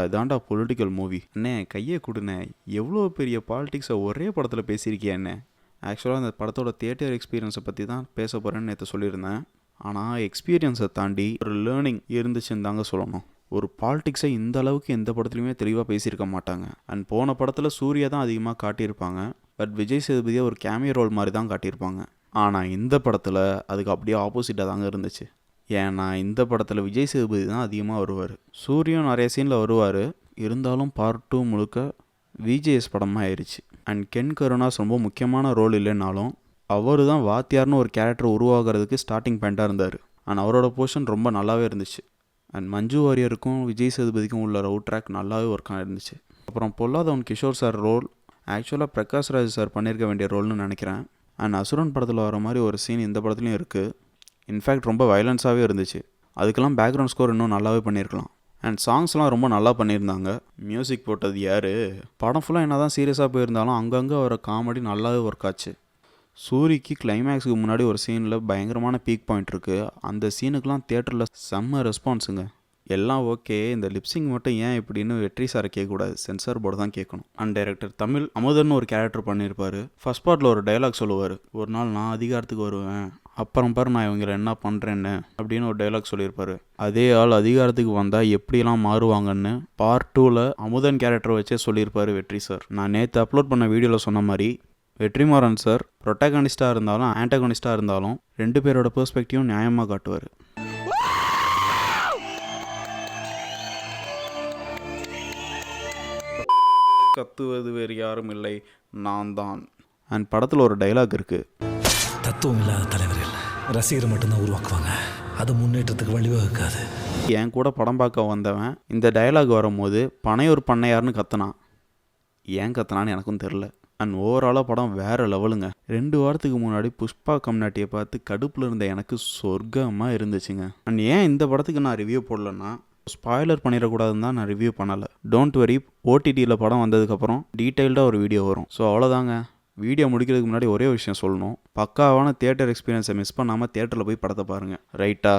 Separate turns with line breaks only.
இதாண்டா political movie அண்ணே, கையை கொடுண்ணே. எவ்வளோ பெரிய பாலிடிக்ஸை ஒரே படத்தில் பேசியிருக்கியா என்ன? ஆக்சுவலாக அந்த படத்தோட தியேட்டர் எக்ஸ்பீரியன்ஸை பற்றி தான் பேச போகிறேன்னு நேற்று சொல்லியிருந்தேன். ஆனால் எக்ஸ்பீரியன்ஸை தாண்டி ஒரு லேர்னிங் இருந்துச்சுன்னு தாங்க சொல்லணும். ஒரு பாலிடிக்ஸை இந்த அளவுக்கு எந்த படத்துலையுமே தெளிவாக பேசியிருக்க மாட்டாங்க. அண்ட் போன படத்தில் சூர்யா தான் அதிகமாக காட்டியிருப்பாங்க. பட் விஜய் சேதுபதியை ஒரு கேமியோ ரோல் மாதிரி தான் காட்டியிருப்பாங்க. ஆனால் இந்த படத்தில் அதுக்கு அப்படியே ஆப்போசிட்டாக தாங்க இருந்துச்சு. ஏன்னா இந்த படத்தில் விஜய் சேதுபதி தான் அதிகமாக வருவார். சூரியன் நிறைய சீனில் வருவார். இருந்தாலும் பார்ட் 2 முழுக்க விஜேஎஸ் படமாக ஆயிடுச்சு. அண்ட் கென் கருணாஸ் ரொம்ப முக்கியமான ரோல் இல்லைன்னாலும் அவர் தான் வாத்தியார்னு ஒரு கேரக்டர் உருவாகிறதுக்கு ஸ்டார்டிங் பாயிண்ட்டாக இருந்தார். அண்ட் அவரோட போர்ஷன் ரொம்ப நல்லாவே இருந்துச்சு. அண்ட் மஞ்சு வாரியருக்கும் விஜய் சேதுபதிக்கும் உள்ள ரவுட் ட்ராக் நல்லாவே ஒர்க்காக இருந்துச்சு. அப்புறம் பொல்லாதவன் கிஷோர் சார் ரோல் ஆக்சுவலாக பிரகாஷ் ராஜ் சார் பண்ணியிருக்க வேண்டிய ரோல்னு நினைக்கிறேன். அண்ட் அசுரன் படத்தில் வர மாதிரி ஒரு சீன் இந்த படத்துலையும் இருக்குது. இன்ஃபேக்ட் ரொம்ப வயலன்ஸாகவே இருந்துச்சு. அதுக்கெல்லாம் பேக்ரவுண்ட் ஸ்கோர் இன்னும் நல்லாவே பண்ணியிருக்கலாம். அண்ட் சாங்ஸ்லாம் ரொம்ப நல்லா பண்ணியிருந்தாங்க. மியூசிக் போட்டது யார்? படம் ஃபுல்லாக என்ன தான் சீரியஸாக போயிருந்தாலும் அங்கங்கே வர காமெடி நல்லாவே ஒர்க் ஆச்சு. சூரிக்கு கிளைமேக்ஸுக்கு முன்னாடி ஒரு சீனில் பயங்கரமான பீக் பாயிண்ட் இருக்குது. அந்த சீனுக்கெலாம் தியேட்டரில் செம்ம ரெஸ்பான்ஸுங்க. எல்லாம் ஓகே, இந்த லிப்ஸிங் மட்டும் ஏன் இப்படின்னு வெற்றி சாரை கேட்கக்கூடாது, சென்சார் போர்டு தான் கேட்கணும். அண்ட் டைரக்டர் தமிழ் அமுதன் ஒரு கேரக்டர் பண்ணியிருப்பார். ஃபர்ஸ்ட் பார்ட்டில் ஒரு டைலாக் சொல்லுவார், ஒரு நாள் நான் அதிகாரத்துக்கு வருவேன், அப்புறம் பாரு நான் இவங்களை என்ன பண்ணுறேன்னு அப்படின்னு ஒரு டைலாக் சொல்லியிருப்பார். அதே ஆள் அதிகாரத்துக்கு வந்தால் எப்படிலாம் மாறுவாங்கன்னு பார்ட் 2ல் அமுதன் கேரக்டர் வச்சே சொல்லியிருப்பார் வெற்றி சார். நான் நேற்று அப்லோட் பண்ண வீடியோவில் சொன்ன மாதிரி வெற்றிமாறன் சார் ப்ரொட்டகனிஸ்டாக இருந்தாலும் ஆன்டகனிஸ்டாக இருந்தாலும் 2 பேரோட பெர்ஸ்பெக்டிவும் நியாயமாக காட்டுவார். கத்துவது வேறு யாரும் இல்லை, நான் தான். அண்ட் படத்தில் ஒரு டைலாக் இருக்குது,
தத்துவம் இல்லாத தலைவர்கள் ரசிகரை மட்டும்தான் உருவாக்குவாங்க, அது முன்னேற்றத்துக்கு வழிவகுக்காது.
என் கூட படம் பார்க்க வந்தவன் இந்த டைலாக் வரும்போது பனையூர் பண்ணையார்னு கத்துனான். ஏன் கத்துனான்னு எனக்கும் தெரில. அண்ட் ஓவராலாக படம் வேறு லெவலுங்க. 2 வாரத்துக்கு முன்னாடி புஷ்பா கம்நாட்டியை பார்த்து கடுப்பில் இருந்த எனக்கு சொர்க்கமாக இருந்துச்சுங்க. அண்ட் ஏன் இந்த படத்துக்கு நான் ரிவ்யூ போடலன்னா, ஸ்பாய்லர் பண்ணிடக்கூடாதுன்னு தான் நான் ரிவ்யூ பண்ணலை. டோன்ட் வரி, ஓடிடியில் படம் வந்ததுக்கப்புறம் டீட்டெயில்டாக ஒரு வீடியோ வரும். ஸோ அவ்வளோதாங்க. வீடியோ முடிக்கிறதுக்கு முன்னாடி ஒரே விஷயம் சொல்லணும், பக்காவான தியேட்டர் எக்ஸ்பீரியன்ஸை மிஸ் பண்ணாமல் தியேட்டரில் போய் படத்தை பாருங்கள். ரைட்டா?